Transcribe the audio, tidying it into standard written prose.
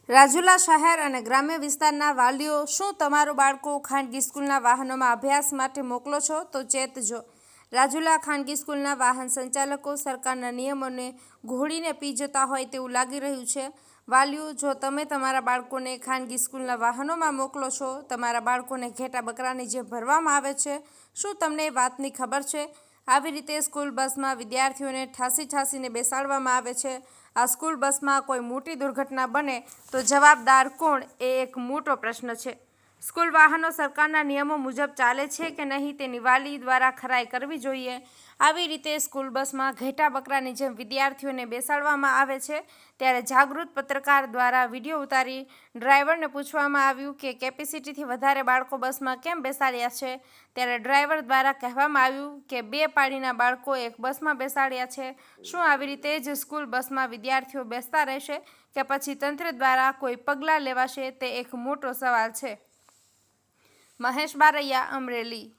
રાજુલા શહેર અને ગ્રામ્ય વિસ્તારના વાલીઓ, શું તમારું બાળકો ખાનગી સ્કૂલના વાહનોમાં અભ્યાસ માટે મોકલો છો? તો ચેતજો. રાજુલા ખાનગી સ્કૂલના વાહન સંચાલકો સરકારના નિયમોને ઘોળીને પી જતા હોય તેવું લાગી રહ્યું છે. વાલીઓ, જો તમે તમારા બાળકોને ખાનગી સ્કૂલના વાહનોમાં મોકલો છો, તમારા બાળકોને ઘેટા બકરાની જેમ ભરવામાં આવે છે, શું તમને એ વાતની ખબર છે? આવી રીતે સ્કૂલ બસમાં વિદ્યાર્થીઓને ઠાસીને બેસાડવામાં આવે છે. આ સ્કૂલ બસમાં કોઈ મોટી દુર્ઘટના બને તો જવાબદાર કોણ, એ એક મોટો પ્રશ્ન છે. સ્કૂલ વાહનો સરકારના નિયમો મુજબ ચાલે છે કે નહીં તેની વાલી દ્વારા ખરાઈ કરવી જોઈએ. આવી રીતે સ્કૂલ બસમાં ઘેટા બકરાની જેમ વિદ્યાર્થીઓને બેસાડવામાં આવે છે. ત્યારે જાગૃત પત્રકાર દ્વારા વિડીયો ઉતારી ડ્રાઈવરને પૂછવામાં આવ્યું કે કેપેસિટીથી વધારે બાળકો બસમાં કેમ બેસાડ્યા છે. ત્યારે ડ્રાઈવર દ્વારા કહેવામાં આવ્યું કે 2 પાડીના બાળકો એક બસમાં બેસાડ્યા છે. શું આવી રીતે જ સ્કૂલ બસમાં વિદ્યાર્થીઓ બેસતા રહેશે કે પછી તંત્ર દ્વારા કોઈ પગલાં લેવાશે, તે એક મોટો સવાલ છે. મહેશ બારૈયા, અમરેલી.